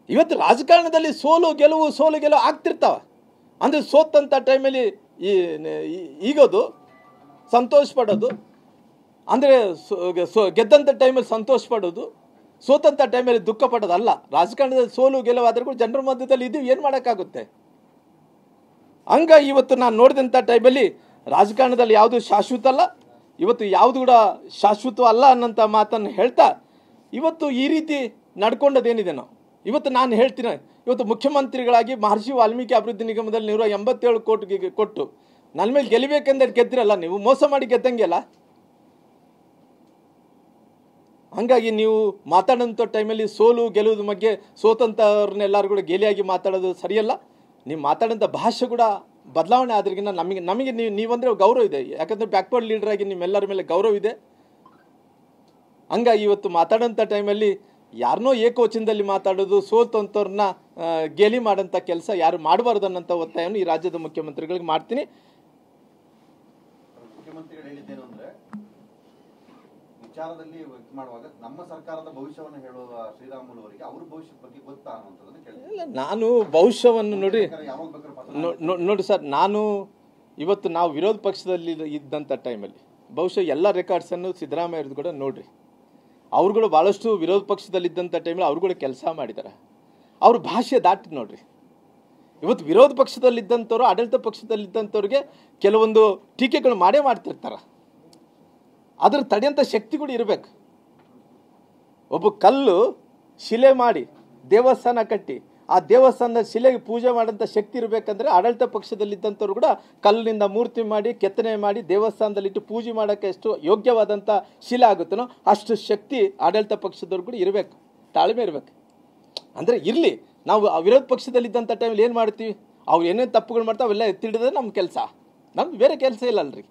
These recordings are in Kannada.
ಇವತ್ತು ರಾಜಕಾರಣದಲ್ಲಿ ಸೋಲು ಗೆಲುವು ಆಗ್ತಿರ್ತಾವ. ಅಂದರೆ ಸೋತಂಥ ಟೈಮಲ್ಲಿ ಈಗೋದು ಸಂತೋಷ ಪಡೋದು, ಅಂದರೆ ಗೆದ್ದಂಥ ಟೈಮಲ್ಲಿ ಸಂತೋಷ ಪಡೋದು, ಸೋತಂಥ ಟೈಮಲ್ಲಿ ದುಃಖ ಪಡೋದಲ್ಲ. ರಾಜಕಾರಣದಲ್ಲಿ ಸೋಲು ಗೆಲುವಾದರೂ ಕೂಡ ಜನರ ಮಧ್ಯದಲ್ಲಿ ಇದು ಏನು ಮಾಡೋಕ್ಕಾಗುತ್ತೆ? ಹಂಗಾಗಿ ಇವತ್ತು ನಾನು ನೋಡಿದಂಥ ಟೈಮಲ್ಲಿ ರಾಜಕಾರಣದಲ್ಲಿ ಯಾವುದು ಶಾಶ್ವತ ಅಲ್ಲ, ಇವತ್ತು ಯಾವುದು ಕೂಡ ಶಾಶ್ವತ ಅಲ್ಲ ಅನ್ನೋಂಥ ಮಾತನ್ನು ಹೇಳ್ತಾ ಇವತ್ತು ಈ ರೀತಿ ನಡ್ಕೊಂಡದೇನಿದೆ ನಾವು ಇವತ್ತು ನಾನು ಹೇಳ್ತೀನಿ, ಇವತ್ತು ಮುಖ್ಯಮಂತ್ರಿಗಳಾಗಿ ಮಹರ್ಷಿ ವಾಲ್ಮೀಕಿ ಅಭಿವೃದ್ಧಿ ನಿಗಮದಲ್ಲಿ 187 ಕೋಟಿ ಕೊಟ್ಟು ನನ್ನ ಮೇಲೆ ಗೆಲ್ಲಬೇಕೆಂದ್ರೆ ಗೆದ್ದಿರಲ್ಲ, ನೀವು ಮೋಸ ಮಾಡಿ ಗೆದ್ದಂಗೆಲ್ಲ. ಹಂಗಾಗಿ ನೀವು ಮಾತಾಡೋಂಥ ಟೈಮಲ್ಲಿ ಸೋಲು ಗೆಲುವುದ ಬಗ್ಗೆ ಸೋತಂಥವ್ರನ್ನೆಲ್ಲರೂ ಕೂಡ ಗೇಲಿಯಾಗಿ ಮಾತಾಡೋದು ಸರಿಯಲ್ಲ. ನೀವು ಮಾತಾಡೋಂಥ ಭಾಷೆ ಕೂಡ ಬದಲಾವಣೆ ಆದ್ರಿಗಿನ್ನ ನಮಗೆ ನೀವಂದರೆ ಗೌರವ ಇದೆ, ಯಾಕಂದರೆ ಬ್ಯಾಕ್ವರ್ಡ್ ಲೀಡರ್ ಆಗಿ ನಿಮ್ಮೆಲ್ಲರ ಮೇಲೆ ಗೌರವ ಇದೆ. ಹಂಗಾಗಿ ಇವತ್ತು ಮಾತಾಡೋಂಥ ಟೈಮಲ್ಲಿ ಯಾರನ್ನೋ ಏಕವಚನದಲ್ಲಿ ಮಾತಾಡೋದು, ಸೋತಂಥವ್ರನ್ನ ಗೇಲಿ ಮಾಡೋಂಥ ಕೆಲಸ ಯಾರು ಮಾಡಬಾರ್ದು ಅನ್ನೋಂಥ ಒತ್ತಾಯವನ್ನು ಈ ರಾಜ್ಯದ ಮುಖ್ಯಮಂತ್ರಿಗಳಿಗೆ ಮಾಡ್ತೀನಿ. ಮುಖ್ಯಮಂತ್ರಿಗಳು ಹೇಳಿದ್ದೇನು ಅಂದರೆ, ವಿಚಾರದಲ್ಲಿ ಮಾಡುವಾಗ ನಮ್ಮ ಸರ್ಕಾರದ ಭವಿಷ್ಯವನ್ನು ಹೇಳುವ ಶ್ರೀರಾಮುಲು ಅವರಿಗೆ ಅವ್ರ ಭವಿಷ್ಯದ ಬಗ್ಗೆ ಗೊತ್ತಾ ಅನ್ನುವಂಥದ್ದನ್ನು ಕೇಳಿಲ್ಲ. ನಾನು ಭವಿಷ್ಯವನ್ನು ನೋಡಿ ಸರ್, ನಾನು ಇವತ್ತು ನಾವು ವಿರೋಧ ಪಕ್ಷದಲ್ಲಿ ಇದ್ದಂಥ ಟೈಮಲ್ಲಿ ಬಹುಶಃ ಎಲ್ಲ ರೆಕಾರ್ಡ್ಸನ್ನು ಸಿದ್ದರಾಮಯ್ಯವ್ರದ್ದು ಕೂಡ ನೋಡ್ರಿ. ಅವ್ರುಗಳು ಭಾಳಷ್ಟು ವಿರೋಧ ಪಕ್ಷದಲ್ಲಿದ್ದಂಥ ಟೈಮಲ್ಲಿ ಅವ್ರುಗಳು ಕೆಲಸ ಮಾಡಿದ್ದಾರೆ. ಅವ್ರ ಭಾಷೆ ದಾಟಿ ನೋಡ್ರಿ. ಇವತ್ತು ವಿರೋಧ ಪಕ್ಷದಲ್ಲಿದ್ದಂಥವ್ರು ಆಡಳಿತ ಪಕ್ಷದಲ್ಲಿದ್ದಂಥವ್ರಿಗೆ ಕೆಲವೊಂದು ಟೀಕೆಗಳು ಮಾಡೇ ಮಾಡ್ತಿರ್ತಾರೆ. ಅದ್ರ ತಡೆಯಂಥ ಶಕ್ತಿ ಕೂಡ ಇರಬೇಕು. ಒಬ್ಬ ಕಲ್ಲು ಶಿಲೆ ಮಾಡಿ ದೇವಸ್ಥಾನ ಕಟ್ಟಿ ಆ ದೇವಸ್ಥಾನದ ಶಿಲೆಗೆ ಪೂಜೆ ಮಾಡೋಂಥ ಶಕ್ತಿ ಇರಬೇಕಂದ್ರೆ ಆಡಳಿತ ಪಕ್ಷದಲ್ಲಿದ್ದಂಥವ್ರು ಕೂಡ ಕಲ್ಲಿನಿಂದ ಮೂರ್ತಿ ಮಾಡಿ ಕೆತ್ತನೆ ಮಾಡಿ ದೇವಸ್ಥಾನದಲ್ಲಿಟ್ಟು ಪೂಜೆ ಮಾಡೋಕ್ಕೆ ಎಷ್ಟು ಯೋಗ್ಯವಾದಂಥ ಶಿಲೆ ಆಗುತ್ತನೋ ಅಷ್ಟು ಶಕ್ತಿ ಆಡಳಿತ ಪಕ್ಷದವ್ರು ಕೂಡ ಇರಬೇಕು, ತಾಳ್ಮೆ ಇರಬೇಕು. ಅಂದರೆ ಇರಲಿ, ನಾವು ವಿರೋಧ ಪಕ್ಷದಲ್ಲಿದ್ದಂಥ ಟೈಮಲ್ಲಿ ಏನು ಮಾಡ್ತೀವಿ, ಅವ್ರು ಏನೇನು ತಪ್ಪುಗಳು ಮಾಡ್ತಾವೆ ಅವೆಲ್ಲ ಎತ್ತಿಡಿದ್ರೆ ನಮ್ಮ ಕೆಲಸ, ನಮ್ಗೆ ಬೇರೆ ಕೆಲಸ ಇಲ್ಲ ಅಲ್ರಿ.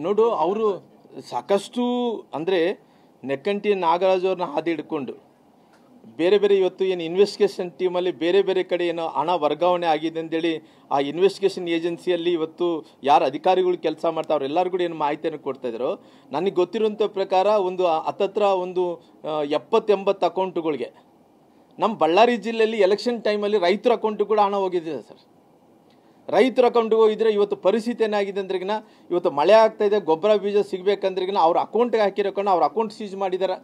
ನೋಡು, ಅವರು ಸಾಕಷ್ಟು ಅಂದರೆ ನೆಕ್ಕಂಟಿ ನಾಗರಾಜ್ ಅವ್ರನ್ನ ಹಾದಿ ಹಿಡ್ಕೊಂಡು ಬೇರೆ ಬೇರೆ ಇವತ್ತು ಏನು ಇನ್ವೆಸ್ಟಿಗೇಷನ್ ಟೀಮಲ್ಲಿ ಬೇರೆ ಬೇರೆ ಕಡೆ ಏನೋ ಹಣ ವರ್ಗಾವಣೆ ಆಗಿದೆ ಅಂತೇಳಿ ಆ ಇನ್ವೆಸ್ಟಿಗೇಷನ್ ಏಜೆನ್ಸಿಯಲ್ಲಿ ಇವತ್ತು ಯಾರು ಅಧಿಕಾರಿಗಳು ಕೆಲಸ ಮಾಡ್ತಾರೆ ಅವರೆಲ್ಲರೂ ಕೂಡ ಏನು ಮಾಹಿತಿಯನ್ನು ಕೊಡ್ತಾ ಇದ್ದಾರೋ, ನನಗೆ ಗೊತ್ತಿರುವಂಥ ಪ್ರಕಾರ ಒಂದು ಹತ್ತತ್ರ ಒಂದು 70-80 ಅಕೌಂಟುಗಳಿಗೆ ನಮ್ಮ ಬಳ್ಳಾರಿ ಜಿಲ್ಲೆಯಲ್ಲಿ ಎಲೆಕ್ಷನ್ ಟೈಮಲ್ಲಿ ರೈತರ ಅಕೌಂಟು ಕೂಡ ಹಣ ಹೋಗಿದೆ ಸರ್. ರೈತರ ಅಕೌಂಟ್ಗೆ ಹೋಗಿದ್ರೆ ಇವತ್ತು ಪರಿಸ್ಥಿತಿ ಏನಾಗಿದೆ ಅಂದ್ರಿಗಿನ ಇವತ್ತು ಮಳೆ ಆಗ್ತಾ ಇದೆ, ಗೊಬ್ಬರ ಬೀಜ ಸಿಗಬೇಕಂದ್ರಿಗಿನ ಅವ್ರ ಅಕೌಂಟ್ಗೆ ಹಾಕಿರೋಕೊಂಡು ಅವ್ರ ಅಕೌಂಟ್ ಸೀಜ್ ಮಾಡಿದ್ದಾರೆ.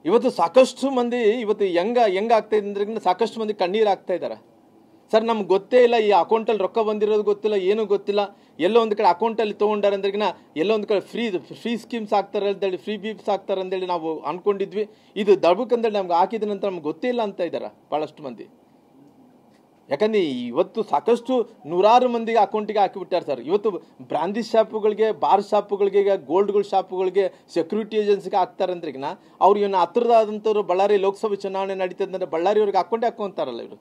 ಇವತ್ತು ಸಾಕಷ್ಟು ಮಂದಿ ಇವತ್ತು ಹೆಂಗೆ ಆಗ್ತಾ ಇದೆ ಅಂದ್ರಿಗಿನ ಸಾಕಷ್ಟು ಮಂದಿ ಕಣ್ಣೀರು ಆಗ್ತಾ ಇದ್ದಾರೆ. ಸರ್ ನಮ್ಗೆ ಗೊತ್ತೇ ಇಲ್ಲ, ಈ ಅಕೌಂಟಲ್ಲಿ ರೊಕ್ಕ ಬಂದಿರೋದು ಗೊತ್ತಿಲ್ಲ, ಏನೂ ಗೊತ್ತಿಲ್ಲ. ಎಲ್ಲೋ ಒಂದು ಕಡೆ ಅಕೌಂಟಲ್ಲಿ ತೊಗೊಂಡಾರೆ ಅಂದ್ರಿಗಿನ ಎಲ್ಲೋ ಒಂದು ಕಡೆ ಫ್ರೀ ಸ್ಕೀಮ್ಸ್ ಆಗ್ತಾರೆ ಅಂತೇಳಿ, ಫ್ರೀ ಬೀಪ್ಸ್ ಆಗ್ತಾರೆ ಅಂತೇಳಿ ನಾವು ಅಂದ್ಕೊಂಡಿದ್ವಿ. ಇದು ದಳ್ಬೇಕಂದೇಳಿ ನಮ್ಗೆ ಹಾಕಿದ ನಂತರ ನಮ್ಗೆ ಗೊತ್ತೇ ಇಲ್ಲ ಅಂತ ಇದ್ದಾರೆ ಭಾಳಷ್ಟು ಮಂದಿ. ಯಾಕಂದರೆ ಇವತ್ತು ಸಾಕಷ್ಟು ನೂರಾರು ಮಂದಿಗೆ ಅಕೌಂಟಿಗೆ ಹಾಕಿಬಿಟ್ಟಾರೆ ಸರ್. ಇವತ್ತು ಬ್ರಾಂದಿ ಶಾಪುಗಳಿಗೆ, ಬಾರ್ ಶಾಪುಗಳಿಗೆ, ಗೋಲ್ಡ್ಗಳ ಶಾಪುಗಳಿಗೆ, ಸೆಕ್ಯೂರಿಟಿ ಏಜೆನ್ಸಿಗೆ ಹಾಕ್ತಾರೆ ಅಂದ್ರಿಗಿನ ಅವ್ರು ಇವನ್ನ ಹತ್ರದಾದಂಥವ್ರು ಬಳ್ಳಾರಿ ಲೋಕಸಭೆ ಚುನಾವಣೆ ನಡೀತದೆ ಅಂದರೆ ಬಳ್ಳಾರಿಯವ್ರಿಗೆ ಹಾಕ್ಕೊಂಡೇ ಹಾಕ್ಕೊಂತಾರಲ್ಲ ಇವರು.